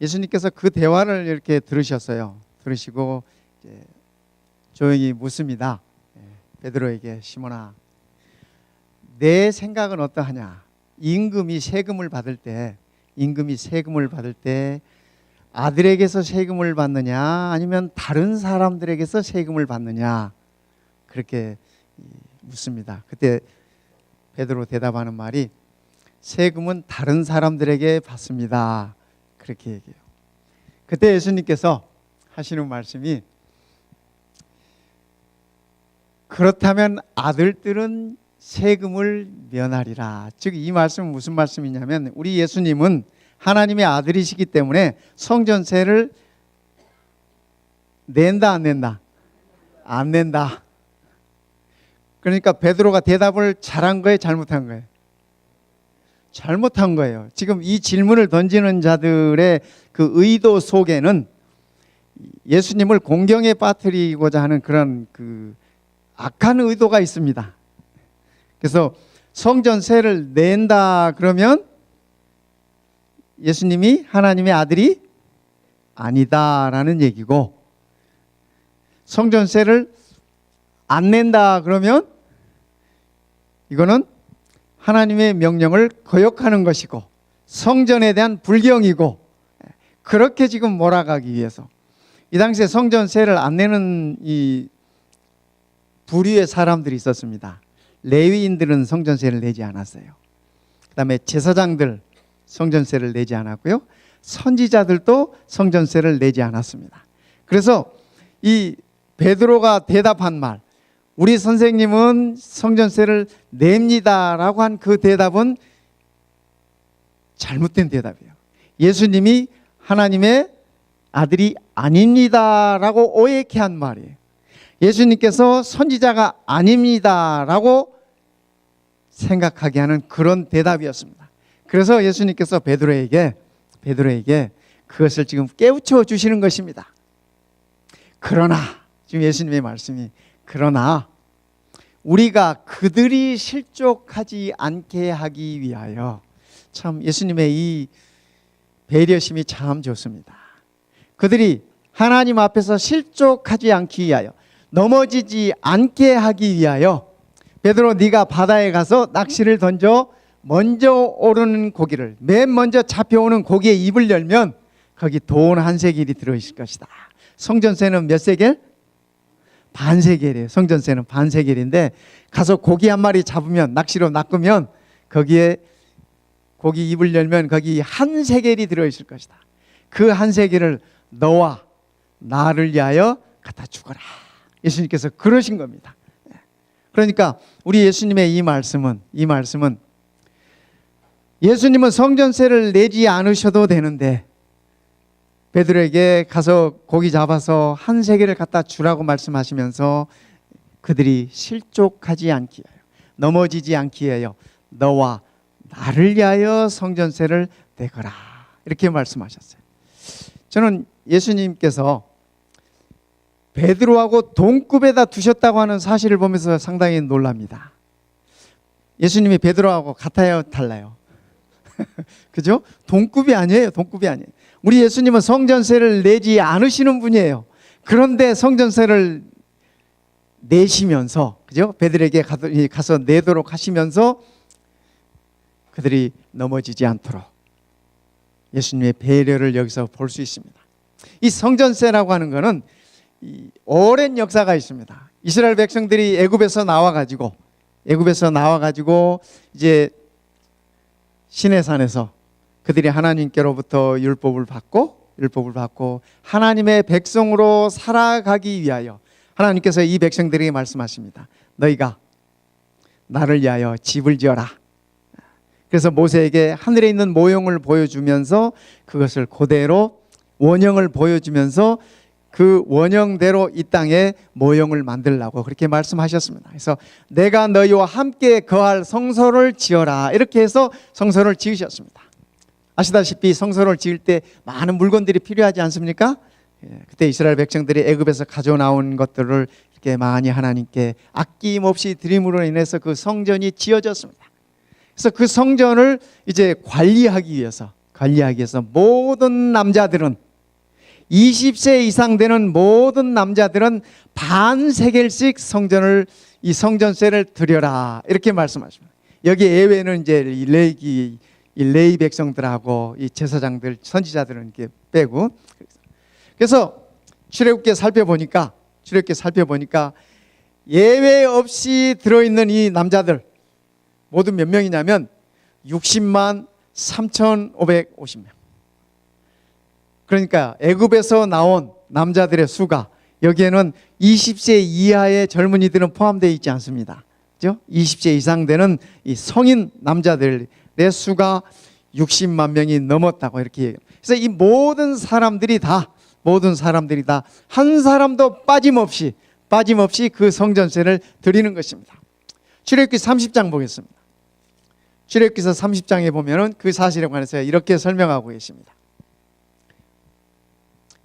예수님께서 그 대화를 이렇게 들으셨어요. 들으시고 이제 조용히 묻습니다. 베드로에게, 시몬아, 내 생각은 어떠하냐? 임금이 세금을 받을 때 아들에게서 세금을 받느냐, 아니면 다른 사람들에게서 세금을 받느냐, 그렇게 묻습니다. 그때 베드로 대답하는 말이, 세금은 다른 사람들에게 받습니다, 그렇게 얘기해요. 그때 예수님께서 하시는 말씀이, 그렇다면 아들들은 세금을 면하리라. 즉 이 말씀은 무슨 말씀이냐면, 우리 예수님은 하나님의 아들이시기 때문에 성전세를 낸다, 안 낸다? 안 낸다. 그러니까 베드로가 대답을 잘한 거예요, 잘못한 거예요? 잘못한 거예요. 지금 이 질문을 던지는 자들의 그 의도 속에는 예수님을 공경에 빠뜨리고자 하는 그런 그 악한 의도가 있습니다. 그래서 성전세를 낸다 그러면 예수님이 하나님의 아들이 아니다라는 얘기고, 성전세를 안 낸다 그러면 이거는 하나님의 명령을 거역하는 것이고 성전에 대한 불경이고, 그렇게 지금 몰아가기 위해서 이 당시에 성전세를 안 내는 이 부류의 사람들이 있었습니다. 레위인들은 성전세를 내지 않았어요. 그 다음에 제사장들 성전세를 내지 않았고요, 선지자들도 성전세를 내지 않았습니다. 그래서 이 베드로가 대답한 말, 우리 선생님은 성전세를 냅니다 라고 한 그 대답은 잘못된 대답이에요. 예수님이 하나님의 아들이 아닙니다 라고 오해케 한 말이에요. 예수님께서 선지자가 아닙니다 라고 생각하게 하는 그런 대답이었습니다. 그래서 예수님께서 베드로에게 그것을 지금 깨우쳐 주시는 것입니다. 그러나, 지금 예수님의 말씀이, 그러나 우리가 그들이 실족하지 않게 하기 위하여, 참 예수님의 이 배려심이 참 좋습니다. 그들이 하나님 앞에서 실족하지 않기 위하여, 넘어지지 않게 하기 위하여, 베드로 네가 바다에 가서 낚시를 던져 먼저 오르는 고기를, 맨 먼저 잡혀오는 고기의 입을 열면 거기 돈 한 세겔이 들어있을 것이다. 성전세는 몇 세겔? 반 세겔이에요. 성전세는 반 세겔인데, 가서 고기 한 마리 잡으면, 낚시로 낚으면 거기에 고기 입을 열면 거기 한 세겔이 들어있을 것이다. 그 한 세겔을 너와 나를 위하여 갖다 주거라. 예수님께서 그러신 겁니다. 그러니까 우리 예수님의 이 말씀은 예수님은 성전세를 내지 않으셔도 되는데 베드로에게 가서 고기 잡아서 한 세겔을 갖다 주라고 말씀하시면서 그들이 실족하지 않기 위하여, 넘어지지 않기 위하여 너와 나를 위하여 성전세를 내거라, 이렇게 말씀하셨어요. 저는 예수님께서 베드로하고 동급에다 두셨다고 하는 사실을 보면서 상당히 놀랍니다. 예수님이 베드로하고 같아요, 달라요? 그죠? 동급이 아니에요. 동급이 아니에요. 우리 예수님은 성전세를 내지 않으시는 분이에요. 그런데 성전세를 내시면서, 그죠? 베드로에게 가서 내도록 하시면서 그들이 넘어지지 않도록 예수님의 배려를 여기서 볼 수 있습니다. 이 성전세라고 하는 것은 오랜 역사가 있습니다. 이스라엘 백성들이 애굽에서 나와가지고 이제 시내산에서 그들이 하나님께로부터 율법을 받고 하나님의 백성으로 살아가기 위하여 하나님께서 이 백성들에게 말씀하십니다. 너희가 나를 위하여 집을 지어라. 그래서 모세에게 하늘에 있는 모형을 보여주면서 그것을 그대로 원형을 보여주면서 그 원형대로 이 땅에 모형을 만들라고 그렇게 말씀하셨습니다. 그래서 내가 너희와 함께 거할 성소를 지어라, 이렇게 해서 성소를 지으셨습니다. 아시다시피 성소를 지을 때 많은 물건들이 필요하지 않습니까? 그때 이스라엘 백성들이 애굽에서 가져나온 것들을 이렇게 많이 하나님께 아낌없이 드림으로 인해서 그 성전이 지어졌습니다. 그래서 그 성전을 이제 관리하기 위해서, 관리하기 위해서 모든 남자들은 20세 이상 되는 모든 남자들은 반세겔씩 이 성전세를 드려라 이렇게 말씀하십니다. 여기 예외는 이제 이 레위 백성들하고 이 제사장들 선지자들은 이렇게 빼고. 그래서 출애굽기에 살펴보니까 예외 없이 들어있는 이 남자들 모두 몇 명이냐면 60만 3,550명. 그러니까 애굽에서 나온 남자들의 수가 여기에는 20세 이하의 젊은이들은 포함되어 있지 않습니다. 그렇죠? 20세 이상 되는 이 성인 남자들의 수가 60만 명이 넘었다고 이렇게 얘기해요. 그래서 이 모든 사람들이 다 한 사람도 빠짐없이 그 성전세를 드리는 것입니다. 출애굽기 30장 보겠습니다. 출애굽기서 30장에 보면은 그 사실에 관해서 이렇게 설명하고 계십니다.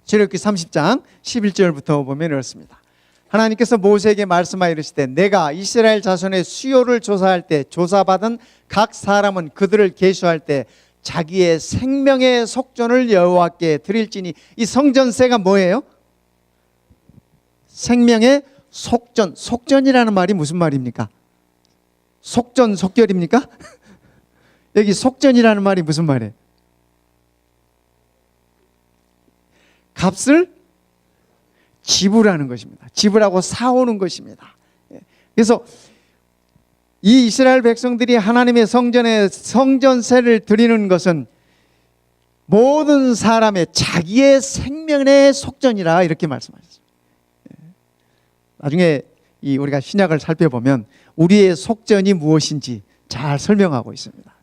출애굽기 30장 11절부터 보면 이렇습니다. 하나님께서 모세에게 말씀하여 이르시되 내가 이스라엘 자손의 수요를 조사할 때 조사받은 각 사람은 그들을 계수할 때 자기의 생명의 속전을 여호와께 드릴지니. 이 성전세가 뭐예요? 생명의 속전. 속전이라는 말이 무슨 말입니까? 속전, 속결입니까? 여기 속전이라는 말이 무슨 말이에요? 값을 지불하는 것입니다. 지불하고 사오는 것입니다. 그래서 이 이스라엘 백성들이 하나님의 성전에 성전세를 드리는 것은 모든 사람의 자기의 생명의 속전이라 이렇게 말씀하셨습니다. 나중에 우리가 신약을 살펴보면 우리의 속전이 무엇인지 잘 설명하고 있습니다.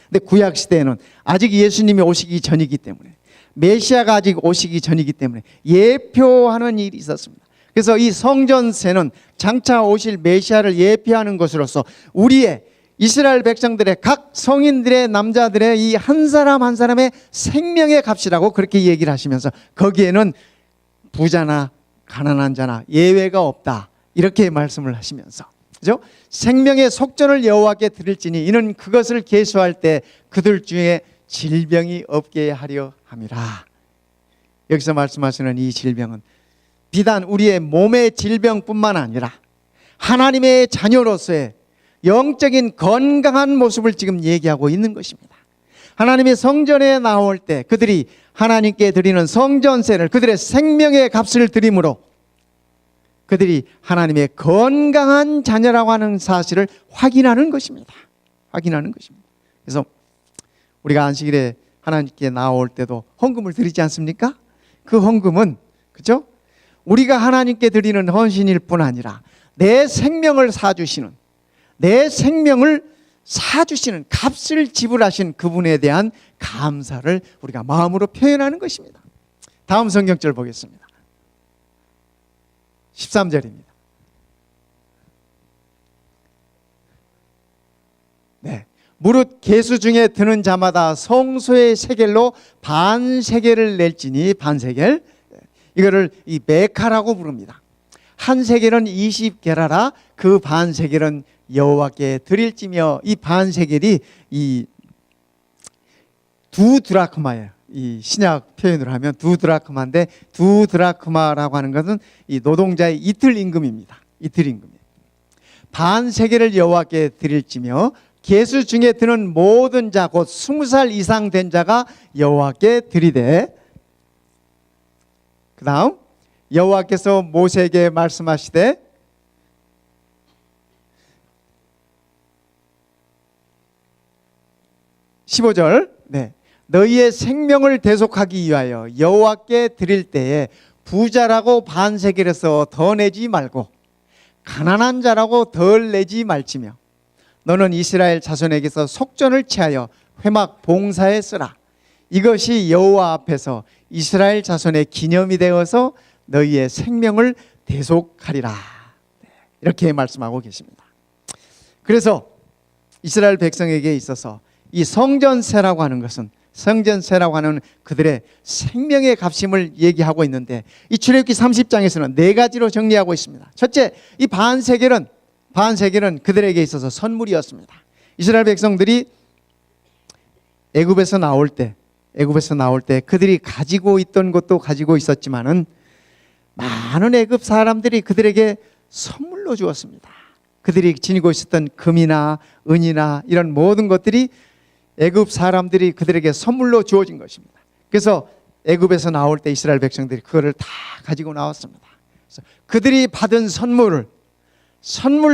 근데 구약 시대에는 아직 예수님이 오시기 전이기 때문에, 메시아가 아직 오시기 전이기 때문에 예표하는 일이 있었습니다. 그래서 이 성전세는 장차 오실 메시아를 예표하는 것으로서 우리의 이스라엘 백성들의 각 성인들의 남자들의 이 한 사람 한 사람의 생명의 값이라고 그렇게 얘기를 하시면서 거기에는 부자나 가난한 자나 예외가 없다 이렇게 말씀을 하시면서, 그죠? 생명의 속전을 여호와께 드릴지니 이는 그것을 계수할 때 그들 중에 질병이 없게 하려 함이라. 여기서 말씀하시는 이 질병은 비단 우리의 몸의 질병뿐만 아니라 하나님의 자녀로서의 영적인 건강한 모습을 지금 얘기하고 있는 것입니다. 하나님의 성전에 나올 때 그들이 하나님께 드리는 성전세를, 그들의 생명의 값을 드림으로 그들이 하나님의 건강한 자녀라고 하는 사실을 확인하는 것입니다. 그래서 우리가 안식일에 하나님께 나올 때도 헌금을 드리지 않습니까? 그 헌금은, 그렇죠? 우리가 하나님께 드리는 헌신일 뿐 아니라 내 생명을 사주시는, 값을 지불하신 그분에 대한 감사를 우리가 마음으로 표현하는 것입니다. 다음 성경절 보겠습니다. 13절입니다. 네. 무릇 계수 중에 드는 자마다 성소의 세겔로 반세겔을 낼지니, 반세겔, 이거를 이 메카라고 부릅니다. 한 세겔은 20게라라, 그 반세겔은 여호와께 드릴지며, 이 반세겔이 이 두 드라크마예요. 이 신약 표현으로 하면 두 드라크마인데, 두 드라크마라고 하는 것은 이 노동자의 이틀 임금입니다. 이틀 임금이에요. 반세겔을 여호와께 드릴지며 계수 중에 드는 모든 자 곧 20살 이상 된 자가 여호와께 드리되. 그 다음 여호와께서 모세에게 말씀하시되 (15절) 네. 너희의 생명을 대속하기 위하여 여호와께 드릴 때에 부자라고 반세겔에서 더 내지 말고 가난한 자라고 덜 내지 말지며 너는 이스라엘 자손에게서 속전을 취하여 회막 봉사에 쓰라. 이것이 여호와 앞에서 이스라엘 자손의 기념이 되어서 너희의 생명을 대속하리라. 이렇게 말씀하고 계십니다. 그래서 이스라엘 백성에게 있어서 이 성전세라고 하는 것은, 성전세라고 하는 그들의 생명의 값임을 얘기하고 있는데, 이 출애굽기 30장에서는 네 가지로 정리하고 있습니다. 첫째, 이 반세겔은 그들에게 있어서 선물이었습니다. 이스라엘 백성들이 애굽에서 나올 때 그들이 가지고 있던 것도 가지고 있었지만은 많은 애굽 사람들이 그들에게 선물로 주었습니다. 그들이 지니고 있었던 금이나 은이나 이런 모든 것들이 애굽 사람들이 그들에게 선물로 주어진 것입니다. 그래서 애굽에서 나올 때 이스라엘 백성들이 그거를 다 가지고 나왔습니다. 그래서 그들이 받은 선물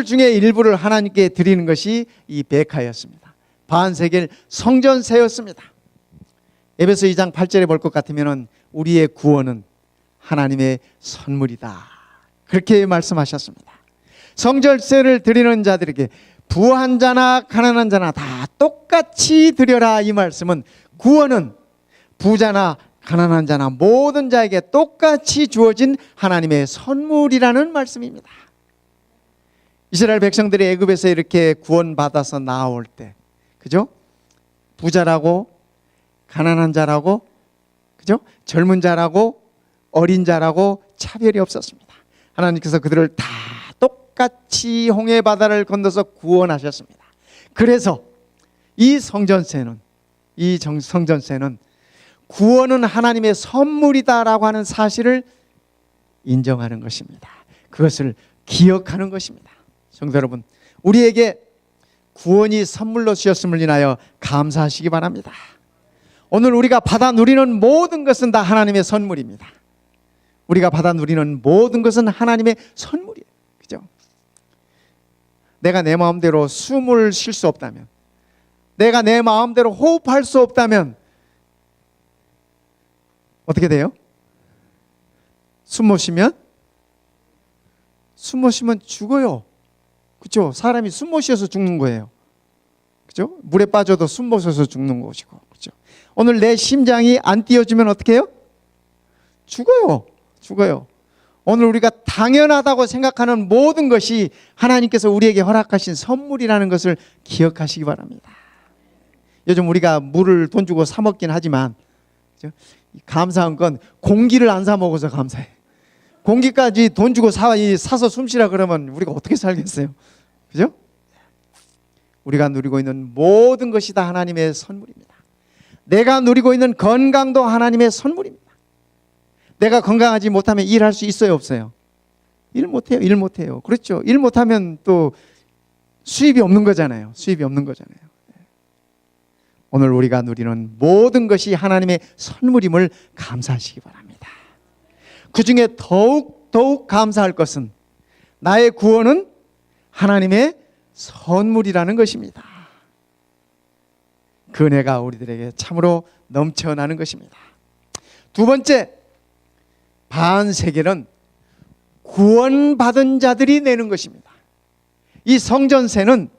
중에 일부를 하나님께 드리는 것이 이 베카였습니다. 반세겔 성전세였습니다. 에베소 2장 8절에 볼 것 같으면 우리의 구원은 하나님의 선물이다, 그렇게 말씀하셨습니다. 성전세를 드리는 자들에게 부한 자나 가난한 자나 다 똑같이 드려라, 이 말씀은 구원은 부자나 가난한 자나 모든 자에게 똑같이 주어진 하나님의 선물이라는 말씀입니다. 이스라엘 백성들이 애굽에서 이렇게 구원받아서 나올 때, 그죠? 부자라고 가난한 자라고, 그죠? 젊은 자라고 어린 자라고 차별이 없었습니다. 하나님께서 그들을 다 똑같이 홍해 바다를 건너서 구원하셨습니다. 그래서 이 성전세는 구원은 하나님의 선물이다라고 하는 사실을 인정하는 것입니다. 그것을 기억하는 것입니다. 성도 여러분, 우리에게 구원이 선물로 주셨음을 인하여 감사하시기 바랍니다. 오늘 우리가 받아 누리는 모든 것은 다 하나님의 선물입니다. 우리가 받아 누리는 모든 것은 하나님의 선물이에요. 그죠? 내가 내 마음대로 숨을 쉴 수 없다면, 내가 내 마음대로 호흡할 수 없다면 어떻게 돼요? 숨 못 쉬면 죽어요. 그렇죠? 사람이 숨 못 쉬어서 죽는 거예요. 그렇죠? 물에 빠져도 숨 못 쉬어서 죽는 것이고, 그렇죠? 오늘 내 심장이 안 뛰어주면 어떻게 해요? 죽어요. 오늘 우리가 당연하다고 생각하는 모든 것이 하나님께서 우리에게 허락하신 선물이라는 것을 기억하시기 바랍니다. 요즘 우리가 물을 돈 주고 사 먹긴 하지만, 그렇죠? 감사한 건 공기를 안 사 먹어서 감사해. 공기까지 돈 주고 사서 숨 쉬라 그러면 우리가 어떻게 살겠어요? 그죠? 우리가 누리고 있는 모든 것이 다 하나님의 선물입니다. 내가 누리고 있는 건강도 하나님의 선물입니다. 내가 건강하지 못하면 일할 수 있어요, 없어요? 일 못해요. 그렇죠? 일 못하면 또 수입이 없는 거잖아요. 오늘 우리가 누리는 모든 것이 하나님의 선물임을 감사하시기 바랍니다. 그 중에 더욱 감사할 것은 나의 구원은 하나님의 선물이라는 것입니다. 그 은혜가 우리들에게 참으로 넘쳐나는 것입니다. 두 번째, 반세겔은 구원받은 자들이 내는 것입니다. 이 성전세는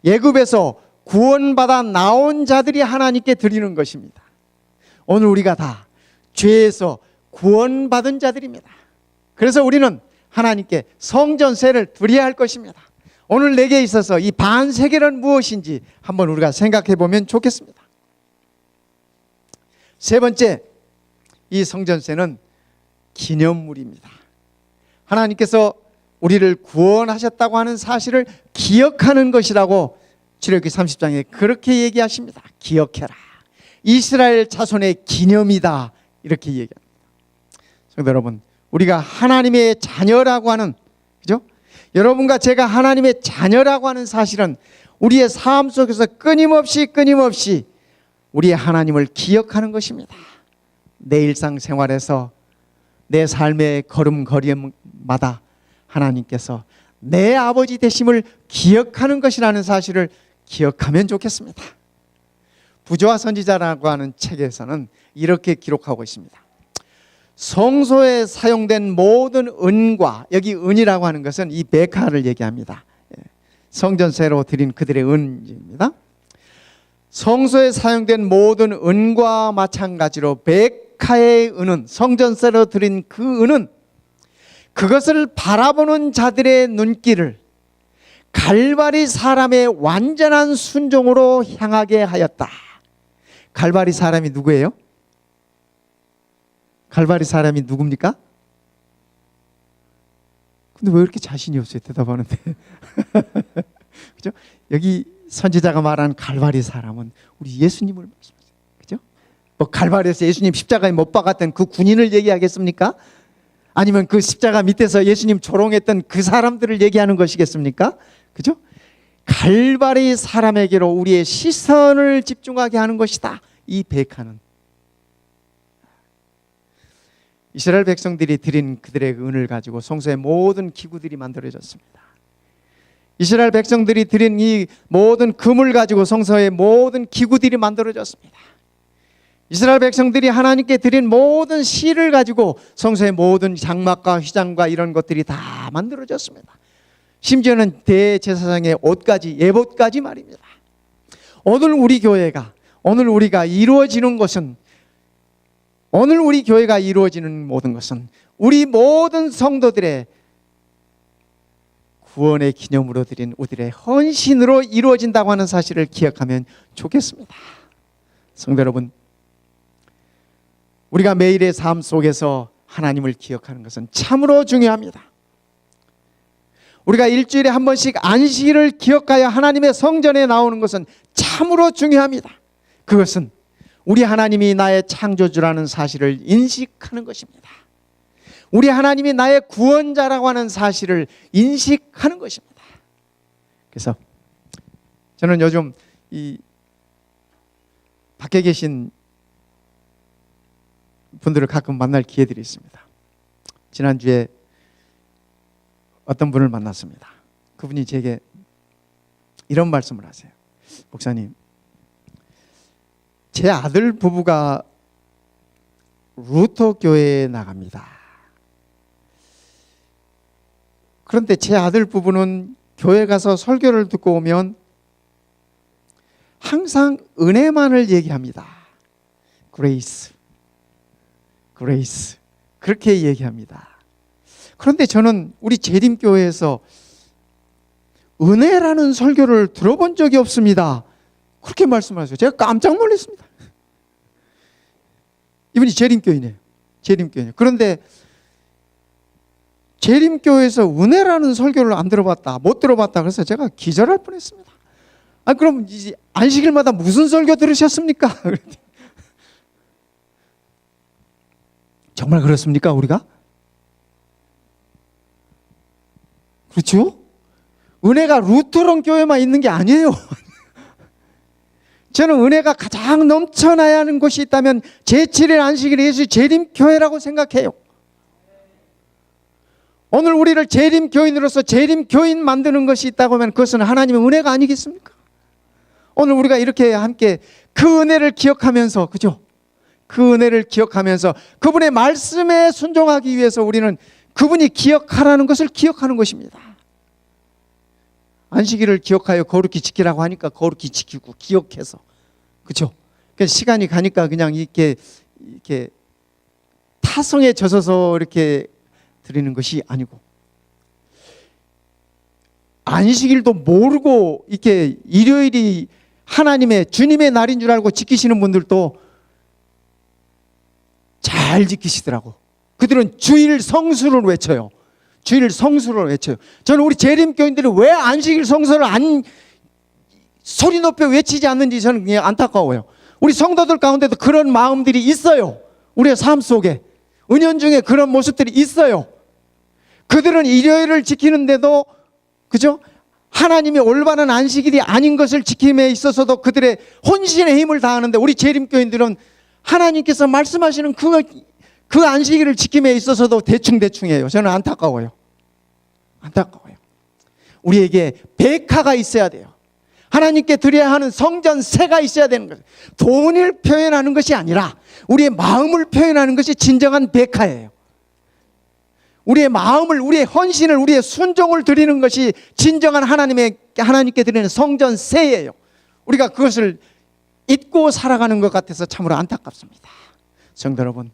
애굽에서 구원받아 나온 자들이 하나님께 드리는 것입니다. 오늘 우리가 다 죄에서 구원받은 자들입니다. 그래서 우리는 하나님께 성전세를 드려야 할 것입니다. 오늘 내게 있어서 이 반세겔은 무엇인지 한번 우리가 생각해 보면 좋겠습니다. 세 번째, 이 성전세는 기념물입니다. 하나님께서 우리를 구원하셨다고 하는 사실을 기억하는 것이라고 출애굽기 30장에 그렇게 얘기하십니다. 기억해라. 이스라엘 자손의 기념이다. 이렇게 얘기합니다. 성도 여러분, 우리가 하나님의 자녀라고 하는, 그죠? 여러분과 제가 하나님의 자녀라고 하는 사실은 우리의 삶 속에서 끊임없이 우리의 하나님을 기억하는 것입니다. 내 일상생활에서 내 삶의 걸음걸이마다 하나님께서 내 아버지 되심을 기억하는 것이라는 사실을 기억하면 좋겠습니다. 부조와 선지자라고 하는 책에서는 이렇게 기록하고 있습니다. 성소에 사용된 모든 은과, 여기 은이라고 하는 것은 이 베카를 얘기합니다. 성전세로 드린 그들의 은입니다. 성소에 사용된 모든 은과 마찬가지로 베카의 은은, 성전세로 드린 그 은은 그것을 바라보는 자들의 눈길을 갈바리 사람의 완전한 순종으로 향하게 하였다. 갈바리 사람이 누구예요? 갈바리 사람이 누굽니까? 근데 왜 이렇게 자신이 없어요? 대답하는데. 그죠? 여기 선지자가 말한 갈바리 사람은 우리 예수님을 말씀하세요. 그죠? 뭐 갈바리에서 예수님 십자가에 못 박았던 그 군인을 얘기하겠습니까? 아니면 그 십자가 밑에서 예수님 조롱했던 그 사람들을 얘기하는 것이겠습니까? 그죠? 갈바리 사람에게로 우리의 시선을 집중하게 하는 것이다. 이 백화는 이스라엘 백성들이 드린 그들의 은을 가지고 성소의 모든 기구들이 만들어졌습니다. 이스라엘 백성들이 드린 이 모든 금을 가지고 성소의 모든 기구들이 만들어졌습니다. 이스라엘 백성들이 하나님께 드린 모든 실을 가지고 성소의 모든 장막과 휘장과 이런 것들이 다 만들어졌습니다. 심지어는 대제사장의 옷까지, 예복까지 말입니다. 오늘 우리 교회가, 오늘 우리가 이루어지는 것은, 오늘 우리 교회가 이루어지는 모든 것은 우리 모든 성도들의 구원의 기념으로 드린 우리들의 헌신으로 이루어진다고 하는 사실을 기억하면 좋겠습니다. 성도 여러분, 우리가 매일의 삶 속에서 하나님을 기억하는 것은 참으로 중요합니다. 우리가 일주일에 한 번씩 안식일을 기억하여 하나님의 성전에 나오는 것은 참으로 중요합니다. 그것은 우리 하나님이 나의 창조주라는 사실을 인식하는 것입니다. 우리 하나님이 나의 구원자라고 하는 사실을 인식하는 것입니다. 그래서 저는 요즘 이 밖에 계신 분들을 가끔 만날 기회들이 있습니다. 지난주에 어떤 분을 만났습니다. 그분이 제게 이런 말씀을 하세요. 목사님, 제 아들 부부가 루터 교회에 나갑니다. 그런데 제 아들 부부는 교회 가서 설교를 듣고 오면 항상 은혜만을 얘기합니다. 그레이스, 그레이스, 그렇게 얘기합니다. 그런데 저는 우리 재림교회에서 은혜라는 설교를 들어본 적이 없습니다. 그렇게 말씀하세요. 제가 깜짝 놀랐습니다. 이분이 재림교인이에요. 재림교인이에요. 그런데 재림교회에서 은혜라는 설교를 안 들어봤다, 못 들어봤다 그래서 제가 기절할 뻔했습니다. 아, 그럼 이제 안식일마다 무슨 설교 들으셨습니까? 정말 그렇습니까, 우리가? 그렇죠? 은혜가 루터론 교회만 있는 게 아니에요. 저는 은혜가 가장 넘쳐나야 하는 곳이 있다면 제7일 안식일 예수 재림교회라고 생각해요. 오늘 우리를 재림교인으로서 재림교인 만드는 것이 있다고 하면 그것은 하나님의 은혜가 아니겠습니까? 오늘 우리가 이렇게 함께 그 은혜를 기억하면서, 그죠? 그 은혜를 기억하면서 그분의 말씀에 순종하기 위해서 우리는 그분이 기억하라는 것을 기억하는 것입니다. 안식일을 기억하여 거룩히 지키라고 하니까 거룩히 지키고 기억해서, 그렇죠? 시간이 가니까 그냥 이렇게 타성에 젖어서 이렇게 드리는 것이 아니고, 안식일도 모르고 이렇게 일요일이 하나님의 주님의 날인 줄 알고 지키시는 분들도 잘 지키시더라고. 그들은 주일 성수를 외쳐요. 주일 성수를 외쳐요. 저는 우리 재림교인들이 왜 안식일 성수를 안 소리 높여 외치지 않는지 저는 그냥 안타까워요. 우리 성도들 가운데도 그런 마음들이 있어요. 우리의 삶 속에 은연중에 그런 모습들이 있어요. 그들은 일요일을 지키는데도, 그죠? 하나님이 올바른 안식일이 아닌 것을 지킴에 있어서도 그들의 혼신의 힘을 다하는데, 우리 재림교인들은 하나님께서 말씀하시는 그 안식일을 지킴에 있어서도 대충대충해요. 저는 안타까워요. 안타까워요. 우리에게 백화가 있어야 돼요. 하나님께 드려야 하는 성전세가 있어야 되는 거예요. 돈을 표현하는 것이 아니라 우리의 마음을 표현하는 것이 진정한 백화예요. 우리의 마음을, 우리의 헌신을, 우리의 순종을 드리는 것이 진정한 하나님께 드리는 성전세예요. 우리가 그것을 잊고 살아가는 것 같아서 참으로 안타깝습니다. 성도 여러분,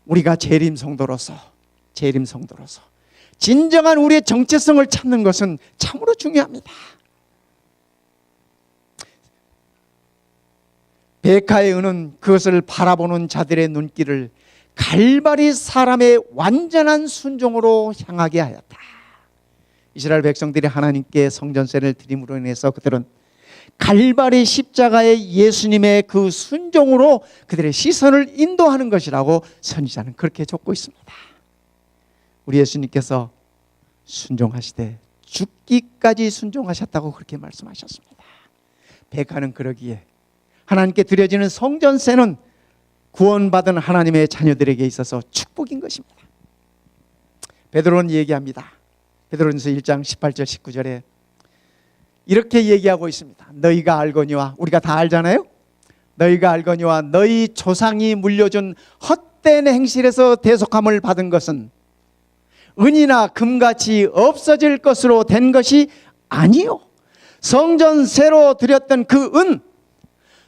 우리가 재림 성도로서 진정한 우리의 정체성을 찾는 것은 참으로 중요합니다. 백화의 은은 그것을 바라보는 자들의 눈길을 갈바리 사람의 완전한 순종으로 향하게 하였다. 이스라엘 백성들이 하나님께 성전세를 드림으로 인해서 그들은 갈바리 십자가의 예수님의 그 순종으로 그들의 시선을 인도하는 것이라고 선지자는 그렇게 적고 있습니다. 우리 예수님께서 순종하시되 죽기까지 순종하셨다고 그렇게 말씀하셨습니다. 백하는 그러기에 하나님께 드려지는 성전세는 구원받은 하나님의 자녀들에게 있어서 축복인 것입니다. 베드로는 얘기합니다. 베드로전서 1장 18절 19절에 이렇게 얘기하고 있습니다. 너희가 알거니와, 우리가 다 알잖아요. 너희가 알거니와 너희 조상이 물려준 헛된 행실에서 대속함을 받은 것은 은이나 금같이 없어질 것으로 된 것이 아니요, 성전세로 드렸던 그 은,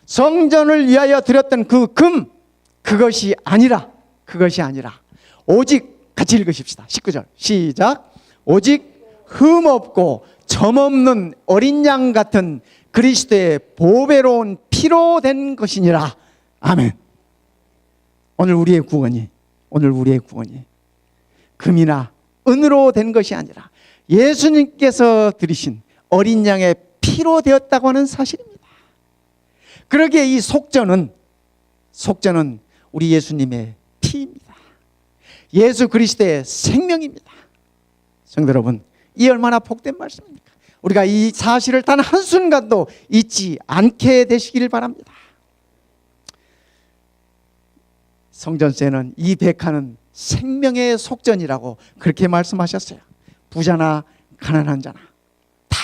성전을 위하여 드렸던 그 금, 그것이 아니라 오직, 같이 읽으십시다. 19절 시작. 오직 흠없고 점없는 어린 양 같은 그리스도의 보배로운 피로 된 것이니라. 아멘. 오늘 우리의 구원이 금이나 은으로 된 것이 아니라 예수님께서 들이신 어린 양의 피로 되었다고 하는 사실입니다. 그러기에 이 속전은 우리 예수님의 피입니다. 예수 그리스도의 생명입니다. 성도 여러분, 이 얼마나 복된 말씀입니까? 우리가 이 사실을 단 한순간도 잊지 않게 되시기를 바랍니다. 성전세는, 이 백화는 생명의 속전이라고 그렇게 말씀하셨어요. 부자나 가난한 자나 다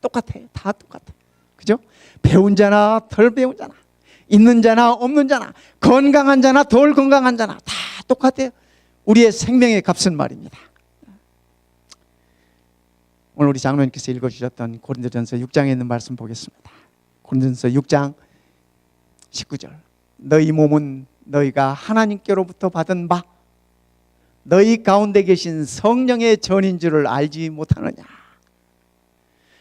똑같아요. 그죠? 배운 자나 덜 배운 자나, 있는 자나 없는 자나, 건강한 자나 덜 건강한 자나 다 똑같아요. 우리의 생명의 값은 말입니다. 오늘 우리 장로님께서 읽어주셨던 고린도전서 6장에 있는 말씀 보겠습니다. 고린도전서 6장 19절 너희 몸은 너희가 하나님께로부터 받은 바 너희 가운데 계신 성령의 전인 줄을 알지 못하느냐.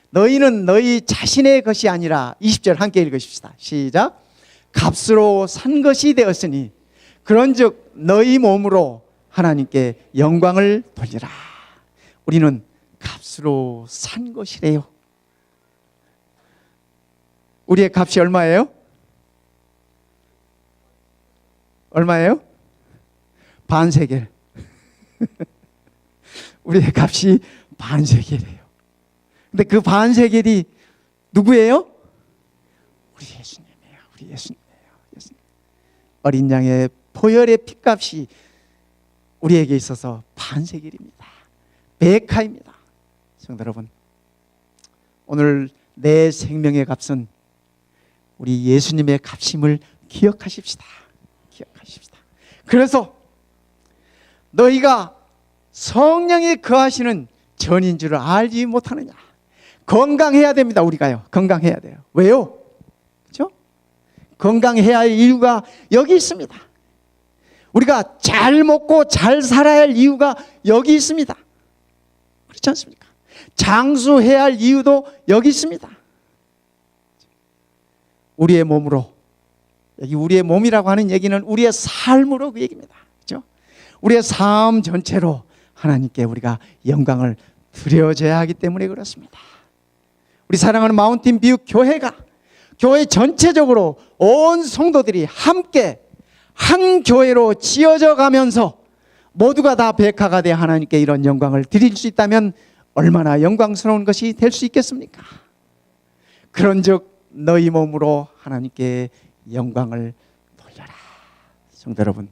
너희는 너희 자신의 것이 아니라, 20절 함께 읽으십시다. 시작. 값으로 산 것이 되었으니 그런즉 너희 몸으로 하나님께 영광을 돌리라. 우리는 값으로 산 것이래요. 우리의 값이 얼마예요? 얼마예요? 반세겔. 우리의 값이 반세겔이에요. 근데 그 반세겔이 누구예요? 우리 예수님이에요. 우리 예수님이에요. 어린 양의 보혈의 핏값이 우리에게 있어서 반세겔입니다. 백화입니다. 성도 여러분, 오늘 내 생명의 값은 우리 예수님의 값임을 기억하십시다. 그래서 너희가 성령이 거하시는 전인 줄을 알지 못하느냐. 건강해야 됩니다. 우리가요, 건강해야 돼요. 왜요? 그렇죠? 건강해야 할 이유가 여기 있습니다. 우리가 잘 먹고 잘 살아야 할 이유가 여기 있습니다. 그렇지 않습니까? 장수해야 할 이유도 여기 있습니다. 우리의 몸으로, 여기 우리의 몸이라고 하는 얘기는 우리의 삶으로 그 얘기입니다. 그렇죠? 우리의 삶 전체로 하나님께 우리가 영광을 드려줘야 하기 때문에 그렇습니다. 우리 사랑하는 마운틴 뷰 교회가, 교회 전체적으로 온 성도들이 함께 한 교회로 지어져 가면서 모두가 다 백화가 돼 하나님께 이런 영광을 드릴 수 있다면 얼마나 영광스러운 것이 될 수 있겠습니까? 그런즉 너희 몸으로 하나님께 영광을 돌려라. 성도 여러분,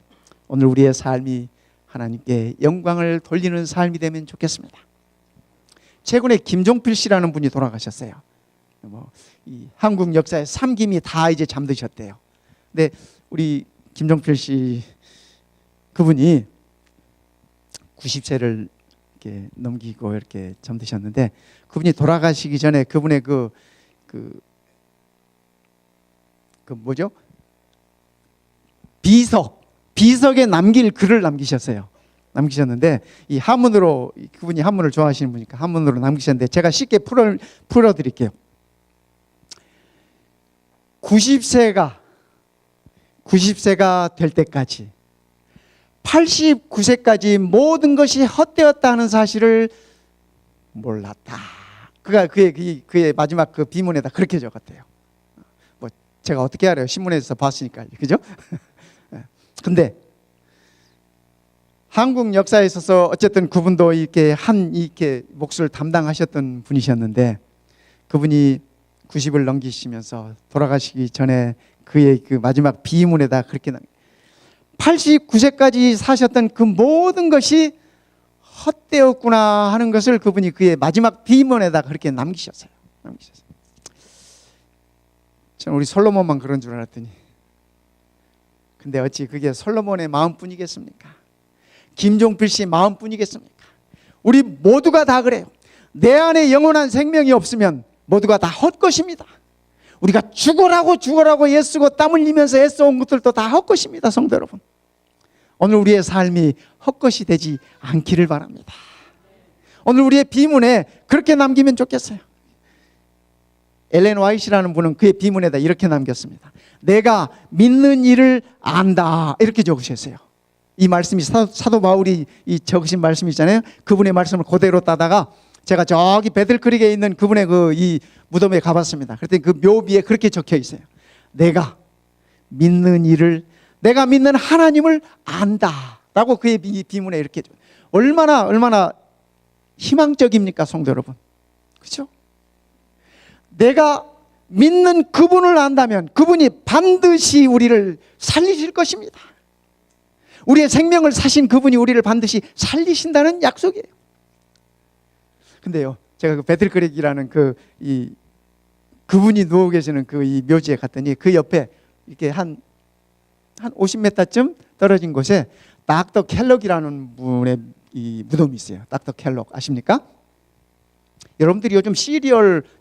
오늘 우리의 삶이 하나님께 영광을 돌리는 삶이 되면 좋겠습니다. 최근에 김종필 씨라는 분이 돌아가셨어요. 이 한국 역사의 삼김이 다 이제 잠드셨대요. 근데 우리 김종필 씨, 그분이 90세를 이렇게 넘기고 이렇게 잠드셨는데, 그분이 돌아가시기 전에 그분의 그 뭐죠? 비석에 남길 글을 남기셨는데, 이 한문으로, 그분이 한문을 좋아하시는 분이니까 한문으로 남기셨는데 제가 쉽게 풀어드릴게요. 90세가 될 때까지, 89세까지 모든 것이 헛되었다 하는 사실을 몰랐다. 그가 그의 마지막 그 비문에다 그렇게 적었대요. 제가 어떻게 알아요? 신문에서 봤으니까요. 그죠? 근데 한국 역사에 있어서 어쨌든 그분도 이렇게 몫을 담당하셨던 분이셨는데, 그분이 90을 넘기시면서 돌아가시기 전에 그의 그 마지막 비문에다 그렇게 89세까지 사셨던 그 모든 것이 헛되었구나 하는 것을 그분이 그의 마지막 비문에다 그렇게 남기셨어요. 저는 우리 솔로몬만 그런 줄 알았더니, 근데 어찌 그게 솔로몬의 마음뿐이겠습니까? 김종필 씨 마음뿐이겠습니까? 우리 모두가 다 그래요. 내 안에 영원한 생명이 없으면 모두가 다 헛것입니다. 우리가 죽으라고 애쓰고 땀 흘리면서 애써온 것들도 다 헛것입니다. 성도 여러분, 오늘 우리의 삶이 헛것이 되지 않기를 바랍니다. 오늘 우리의 비문에 그렇게 남기면 좋겠어요. 엘렌 화이트라는 분은 그의 비문에다 이렇게 남겼습니다. 내가 믿는 일을 안다, 이렇게 적으셨어요. 이 말씀이 사도 바울이 적으신 말씀이잖아요. 그분의 말씀을 그대로 따다가 제가 저기 베들크릭에 있는 그분의 이 무덤에 가봤습니다. 그랬더니 그 묘비에 그렇게 적혀 있어요. 내가 믿는 일을, 내가 믿는 하나님을 안다 라고 그의 비문에 이렇게. 얼마나 희망적입니까, 성도 여러분? 그렇죠? 내가 믿는 그분을 안다면 그분이 반드시 우리를 살리실 것입니다. 우리의 생명을 사신 그분이 우리를 반드시 살리신다는 약속이에요. 근데요, 제가 그 베들크릭이라는 그분이 누워 계시는 이 묘지에 갔더니 그 옆에 이렇게 한 50m쯤 떨어진 곳에 닥터 켈록이라는 분의 이 무덤이 있어요. 닥터 켈록 아십니까? 여러분들이 요즘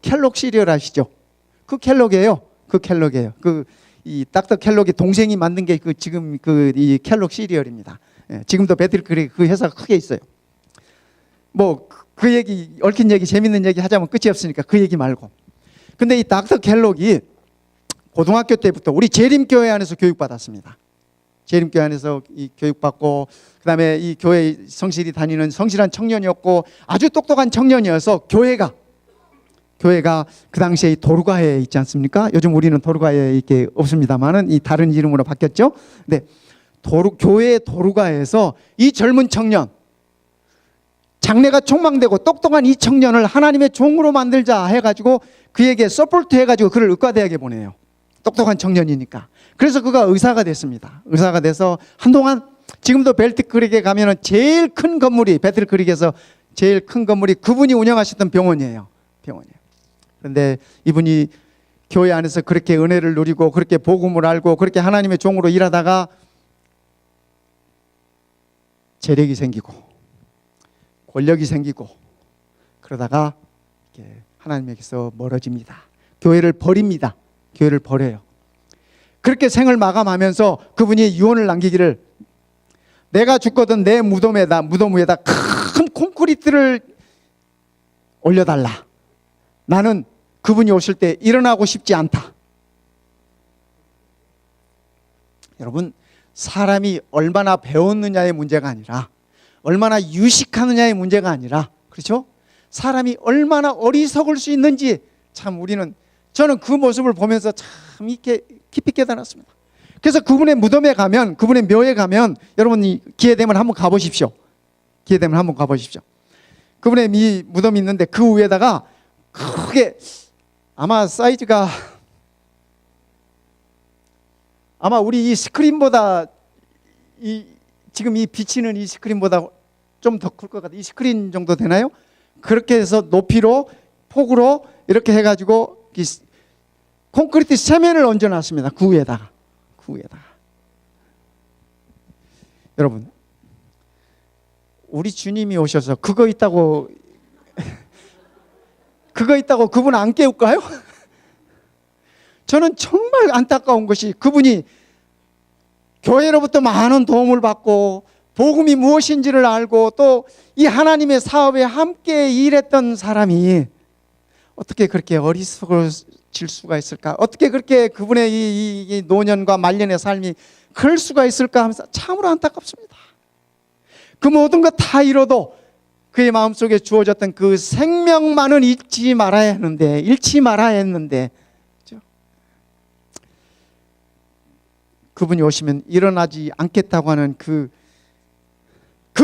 켈록 시리얼 아시죠? 그 켈록이에요. 이 닥터 켈록의 동생이 만든 게 지금 이 켈록 시리얼입니다. 예, 지금도 베들크릭 그 회사가 크게 있어요. 뭐 그 얘기, 얽힌 얘기, 재밌는 얘기 하자면 끝이 없으니까 그 얘기 말고. 근데 이 닥터 켈록이 고등학교 때부터 우리 재림교회 안에서 교육받았습니다. 재림교회 안에서 이 교육받고, 그 다음에 이 교회 성실히 다니는 성실한 청년이었고 아주 똑똑한 청년이어서 교회가 그 당시에 이 도르가에 있지 않습니까? 요즘 우리는 도르가에 이렇게 없습니다만은 이 다른 이름으로 바뀌었죠. 근데 교회 도르가에서 이 젊은 청년, 장래가 촉망되고 똑똑한 이 청년을 하나님의 종으로 만들자 해가지고 그에게 서포트 해가지고 그를 의과대학에 보내요. 똑똑한 청년이니까. 그래서 그가 의사가 됐습니다. 의사가 돼서 한동안, 지금도 베들크릭에 가면은 제일 큰 건물이, 베들크릭에서 제일 큰 건물이 그분이 운영하셨던 병원이에요. 그런데 이분이 교회 안에서 그렇게 은혜를 누리고 그렇게 복음을 알고 그렇게 하나님의 종으로 일하다가 재력이 생기고 권력이 생기고 그러다가 하나님에게서 멀어집니다. 교회를 버립니다. 교회를 버려요. 그렇게 생을 마감하면서 그분이 유언을 남기기를, 내가 죽거든 내 무덤 위에다 큰 콘크리트를 올려달라. 나는 그분이 오실 때 일어나고 싶지 않다. 여러분, 사람이 얼마나 배웠느냐의 문제가 아니라, 얼마나 유식하느냐의 문제가 아니라, 그렇죠? 사람이 얼마나 어리석을 수 있는지 참 저는 그 모습을 보면서 참 이렇게 깊이 깨달았습니다. 그래서 그분의 무덤에 가면, 그분의 묘에 가면 여러분이 기회 되면 한번 가보십시오. 그분의 이 무덤이 있는데 그 위에다가 크게, 아마 사이즈가 아마 우리 이 스크린보다 지금 이 비치는 이 스크린보다 좀 더 클 것 같아요. 이 스크린 정도 되나요? 그렇게 해서 높이로 폭으로 이렇게 해가지고 콘크리트 세면을 얹어놨습니다. 그 위에다가. 여러분, 우리 주님이 오셔서 그거 있다고 그분 안 깨울까요? 저는 정말 안타까운 것이, 그분이 교회로부터 많은 도움을 받고 복음이 무엇인지를 알고 또 이 하나님의 사업에 함께 일했던 사람이 어떻게 그렇게 어리석어질 수가 있을까? 어떻게 그렇게 그분의 이 노년과 말년의 삶이 그럴 수가 있을까 하면서 참으로 안타깝습니다. 그 모든 것 다 이뤄도 그의 마음속에 주어졌던 그 생명만은 잃지 말아야 했는데, 그렇죠? 그분이 오시면 일어나지 않겠다고 하는 그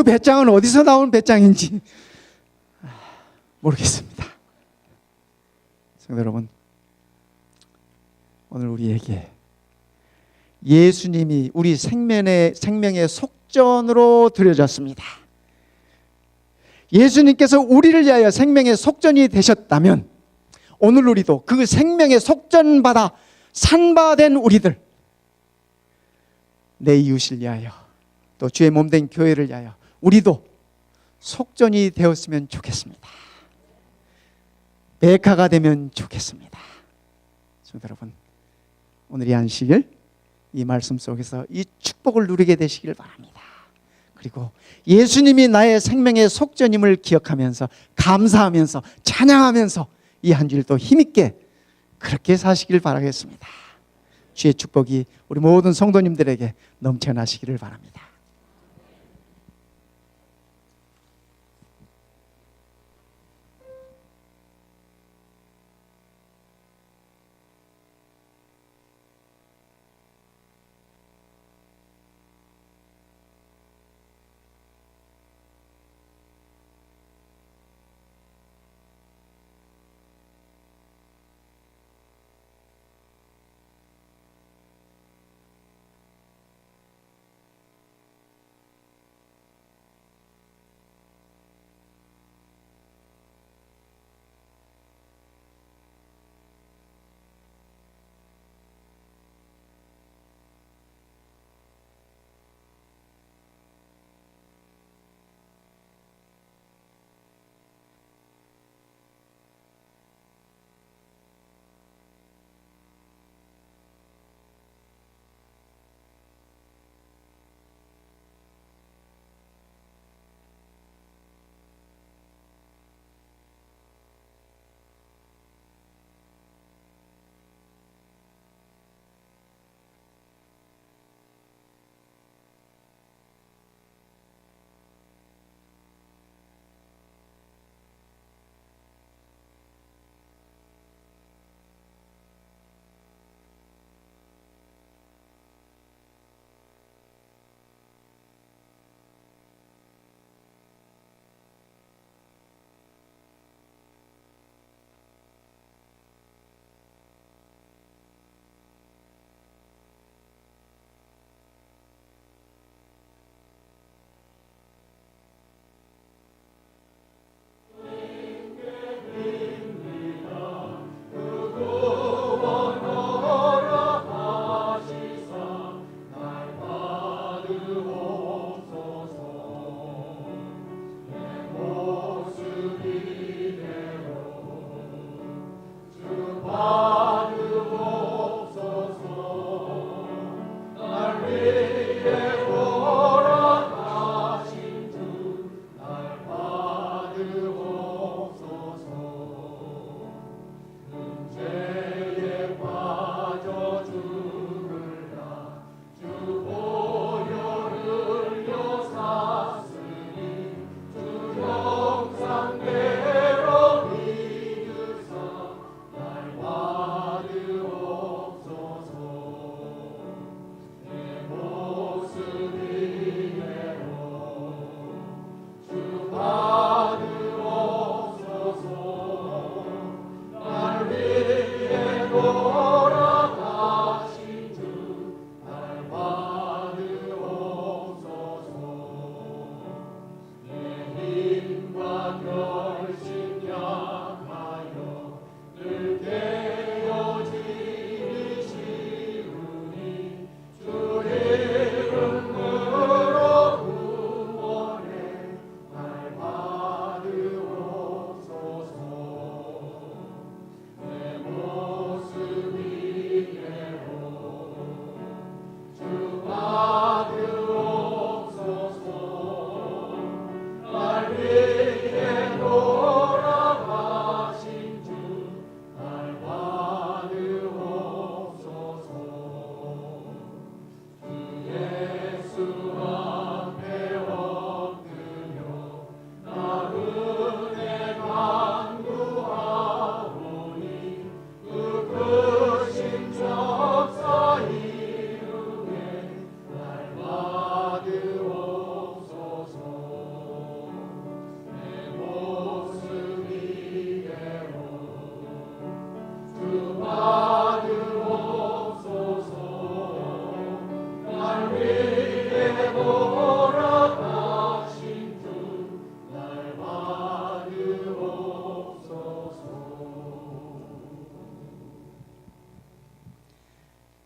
배짱은 어디서 나온 배짱인지 모르겠습니다. 성도 여러분, 오늘 우리에게 예수님이 우리 생명의 속전으로 드려졌습니다. 예수님께서 우리를 위하여 생명의 속전이 되셨다면 오늘 우리도 그 생명의 속전 받아 산바된 우리들, 내 이웃을 위하여 또 주의 몸된 교회를 위하여 우리도 속전이 되었으면 좋겠습니다. 메카가 되면 좋겠습니다. 성도 여러분, 오늘 이 안식일 이 말씀 속에서 이 축복을 누리게 되시길 바랍니다. 그리고 예수님이 나의 생명의 속전임을 기억하면서 감사하면서 찬양하면서 이 한 주일도 힘있게 그렇게 사시길 바라겠습니다. 주의 축복이 우리 모든 성도님들에게 넘쳐나시기를 바랍니다.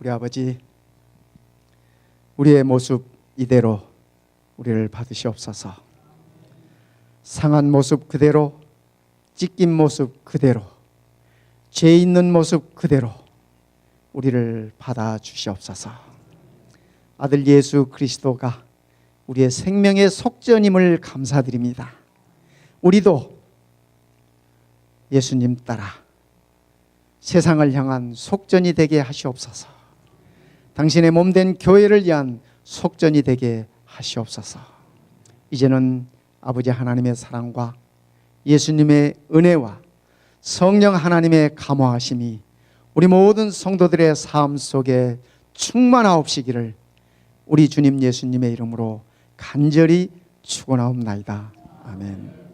우리 아버지, 우리의 모습 이대로 우리를 받으시옵소서. 상한 모습 그대로, 찢긴 모습 그대로, 죄 있는 모습 그대로 우리를 받아주시옵소서. 아들 예수 그리스도가 우리의 생명의 속전임을 감사드립니다. 우리도 예수님 따라 세상을 향한 속전이 되게 하시옵소서. 당신의 몸된 교회를 위한 속전이 되게 하시옵소서. 이제는 아버지 하나님의 사랑과 예수님의 은혜와 성령 하나님의 감화하심이 우리 모든 성도들의 삶 속에 충만하옵시기를 우리 주님 예수님의 이름으로 간절히 축원하옵나이다. 아멘.